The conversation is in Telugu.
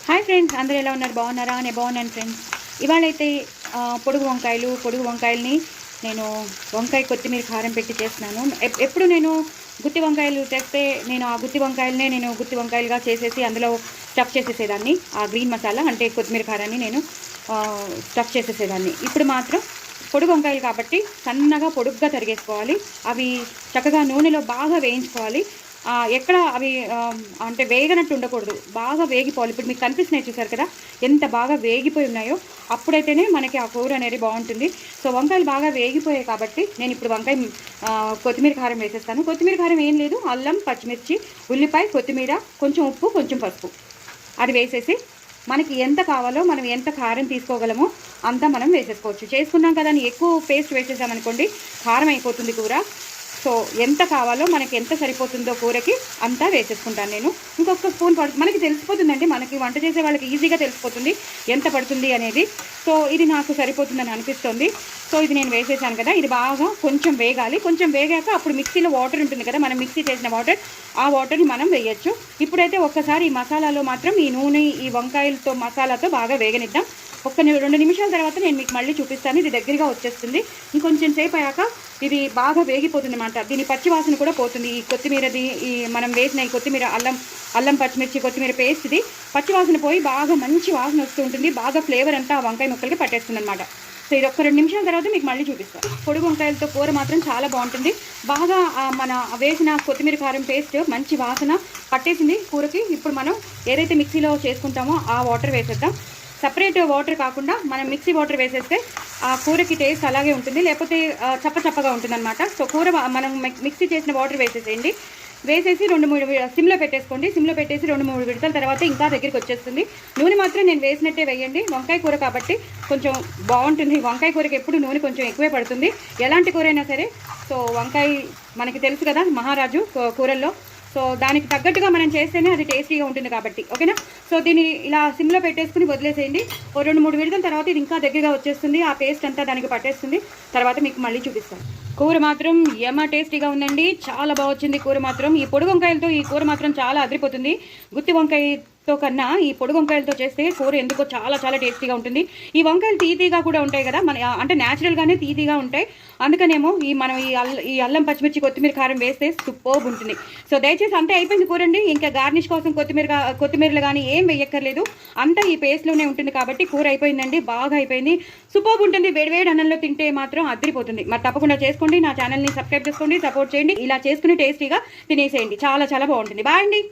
హాయ్ ఫ్రెండ్స్, అందరూ ఎలా ఉన్నారు? బాగున్నారా? నేను బాగున్నాను ఫ్రెండ్స్. ఇవాళైతే పొడుగు వంకాయల్ని నేను వంకాయ కొత్తిమీర కారం పెట్టి చేస్తున్నాను. ఎప్పుడు నేను గుత్తి వంకాయలు తెస్తే నేను ఆ గుత్తి వంకాయలనే గుత్తి వంకాయలుగా చేసేసి అందులో స్టఫ్ చేసేసేదాన్ని. ఆ గ్రీన్ మసాలా అంటే కొత్తిమీర కారాన్ని నేను స్టఫ్ చేసేసేదాన్ని. ఇప్పుడు మాత్రం పొడుగు వంకాయలు కాబట్టి సన్నగా పొడుగ్గా తరిగేసుకోవాలి. అవి చక్కగా నూనెలో బాగా వేయించుకోవాలి. ఎక్కడ అవి అంటే వేగనట్టు ఉండకూడదు, బాగా వేగిపోవాలి. ఇప్పుడు మీకు కనిపిస్తున్నాయి చూసారు కదా, ఎంత బాగా వేగిపోయి ఉన్నాయో. అప్పుడైతేనే మనకి ఆ కూర అనేది బాగుంటుంది. సో వంకాయలు బాగా వేగిపోయాయి కాబట్టి నేను ఇప్పుడు కొత్తిమీర కారం వేసేస్తాను. కొత్తిమీర కారం ఏం లేదు, అల్లం, పచ్చిమిర్చి, ఉల్లిపాయ, కొత్తిమీర, కొంచెం ఉప్పు, కొంచెం పసుపు అది వేసేసి మనకి ఎంత కావాలో మనం ఎంత కారం తీసుకోగలమో అంతా మనం వేసేసుకోవచ్చు. చేసుకున్నాం కదా అని ఎక్కువ పేస్ట్ వేసేసామనుకోండి కారం అయిపోతుంది కూర. సో ఎంత కావాలో మనకి ఎంత సరిపోతుందో కూరకి అంతా వేసేసుకుంటాను నేను. ఇంకొక స్పూన్ మనకి తెలిసిపోతుందండి, మనకి వంట చేసే వాళ్ళకి ఈజీగా తెలిసిపోతుంది ఎంత పడుతుంది అనేది. సో ఇది నాకు సరిపోతుందని అనిపిస్తుంది. సో ఇది నేను వేసేసాను కదా, ఇది బాగా కొంచెం వేగాలి. కొంచెం వేగాక అప్పుడు మిక్సీలో వాటర్ ఉంటుంది కదా, మనం మిక్సీ చేసిన వాటర్, ఆ వాటర్ని మనం వేయచ్చు. ఇప్పుడైతే ఒక్కసారి ఈ మసాలాలో మాత్రం ఈ నూనె ఈ వంకాయలతో మసాలాతో బాగా వేగనిద్దాం. 2 నిమిషాల తర్వాత నేను మీకు మళ్ళీ చూపిస్తాను. ఇది దగ్గరగా వచ్చేస్తుంది. ఇంకొంచెం సేపు అయ్యాక ఇది బాగా వేగిపోతుంది అన్నమాట. దీని పచ్చి వాసన కూడా పోతుంది. ఈ కొత్తిమీరది ఈ మనం వేసిన ఈ కొత్తిమీర అల్లం పచ్చిమిర్చి కొత్తిమీర పేస్ట్ది పచ్చి వాసన పోయి బాగా మంచి వాసన వస్తూ ఉంటుంది. బాగా ఫ్లేవర్ అంతా ఆ వంకాయ ముక్కలకి పట్టేస్తుంది అనమాట. సో ఇది 2 నిమిషాల తర్వాత మీకు మళ్ళీ చూపిస్తాను. పొడుగు వంకాయలతో కూర మాత్రం చాలా బాగుంటుంది. బాగా మన వేసిన కొత్తిమీర కారం పేస్ట్ మంచి వాసన పట్టేసింది కూరకి. ఇప్పుడు మనం ఏదైతే మిక్సీలో చేసుకుంటామో ఆ వాటర్ వేసేద్దాం. సపరేట్ వాటర్ కాకుండా మనం మిక్సీ వాటర్ వేసేస్తే ఆ కూరకి టేస్ట్ అలాగే ఉంటుంది, లేకపోతే చప్పగా ఉంటుంది అనమాట. సో కూర మనం మిక్సీ చేసిన వాటర్ వేసేసేయండి. వేసేసి 2-3 సిమ్లో పెట్టేసుకోండి. సిమ్లో పెట్టేసి 2-3 విడతల తర్వాత ఇంకా దగ్గరికి వచ్చేస్తుంది. నూనె మాత్రం నేను వేసినట్టే వేయండి. వంకాయ కూర కాబట్టి కొంచెం బాగుంటుంది. వంకాయ కూరకి ఎప్పుడు నూనె కొంచెం ఎక్కువే పడుతుంది, ఎలాంటి కూర అయినా సరే. సో వంకాయ మనకి తెలుసు కదా, మహారాజు కూరల్లో. సో దానికి తగ్గట్టుగా మనం చేస్తేనే అది టేస్టీగా ఉంటుంది కాబట్టి, ఓకేనా. సో దీన్ని ఇలా సిమ్లో పెట్టేసుకుని వదిలేసేయండి. 2-3 విడతల తర్వాత ఇది ఇంకా దగ్గరగా వచ్చేస్తుంది. ఆ పేస్ట్ అంతా దానికి పట్టేస్తుంది. తర్వాత మీకు మళ్ళీ చూపిస్తాను. కూర మాత్రం టేస్టీగా ఉందండి, చాలా బాగా వచ్చింది కూర మాత్రం. ఈ పొడుగు వంకాయలతో ఈ కూర మాత్రం చాలా అదిరిపోతుంది. గుత్తి వంకాయతో కన్నా ఈ పొడుగు వంకాయలతో చేస్తే కూర ఎందుకో చాలా చాలా టేస్టీగా ఉంటుంది. ఈ వంకాయలు తీతీగా కూడా ఉంటాయి కదా, మన అంటే న్యాచురల్గానే తీతీగా ఉంటాయి. అందుకనేమో మనం ఈ అల్లం పచ్చిమిర్చి కొత్తిమీర కారం వేస్తే సూపర్బ్ ఉంటుంది. సో దయచేసి అంతే అయిపోయింది కూర అండి. ఇంకా గార్నిష్ కోసం కొత్తిమీరలు కానీ ఏం వేయక్కర్లేదు, అంతా ఈ పేస్ట్లోనే ఉంటుంది కాబట్టి కూర అయిపోయిందండి, బాగా అయిపోయింది. సూపర్బ్ ఉంటుంది. వేడివేడి అన్నంలో తింటే మాత్రం అదిరిపోతుంది. మరి తప్పకుండా చేసుకోండి. నా ఛానల్ని సబ్స్క్రైబ్ చేసుకోండి, సపోర్ట్ చేయండి. ఇలా చేసుకుని టేస్టీగా తినేసేయండి. చాలా చాలా బాగుంటుంది. బాయ్ అండి.